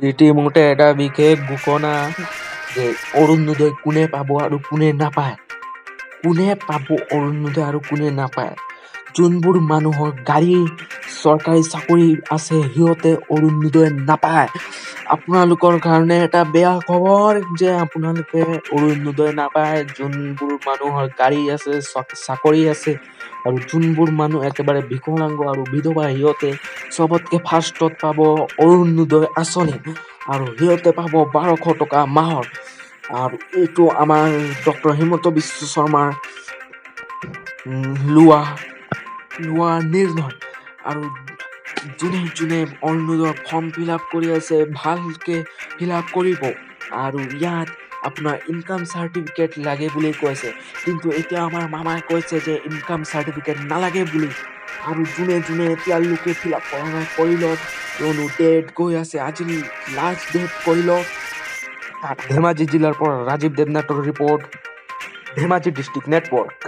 ইতিমধ্যে এটা বিশেষ ঘোষণা যে অৰুণোদয় কোনে পাব আৰু কোনে নাপায়। কোনে পাব অৰুণোদয় আৰু কোনে নাপায়। যোনবোৰ মানুহৰ গাড়ী চৰকাৰী চাকৰি আছে সিহঁতে অৰুণোদয় নাপায়। আপোনালোকৰ কাৰণে এটা বেয়া খবৰ যে আপোনালোকে অৰুণোদয় নাপায়। যোনবোৰ মানুহৰ গাড়ী আছে চাকৰি আছে আৰু যোনবোৰ মানুহ একেবাৰে বিকলাংগ আৰু বিধৱা সিহঁতে চবতকে ফাৰ্ষ্টত পাব অৰুণোদয় আঁচনি আৰু সিহঁতে পাব 1200 টকা মাহত। আৰু এইটো আমাৰ ডক্টৰ হিমন্ত বিশ্ব শৰ্মাৰ লোৱা নিৰ্ণয়। আৰু যোনে অৰুণোদয় ফৰ্ম ফিল আপ কৰি আছে ভালকে ফিল আপ কৰিব। আৰু ইয়াত আপোনাৰ ইনকাম চাৰ্টিফিকেট লাগে বুলি কৈছে, কিন্তু এতিয়া আমাৰ মামাই কৈছে যে ইনকাম চাৰ্টিফিকেট নালাগে বুলি। আৰু যোনে এতিয়ালৈকে ফিল আপ কৰা নাই কৰি লওক, কিয়নো ডেট গৈ আছে, আজি লাষ্ট ডেট কৰি লওক। ধেমাজি জিলাৰ পৰা ৰাজীৱ দেৱনাথৰ ৰিপৰ্ট, ধেমাজি ডিষ্ট্ৰিক্ট নেটৱৰ্ক।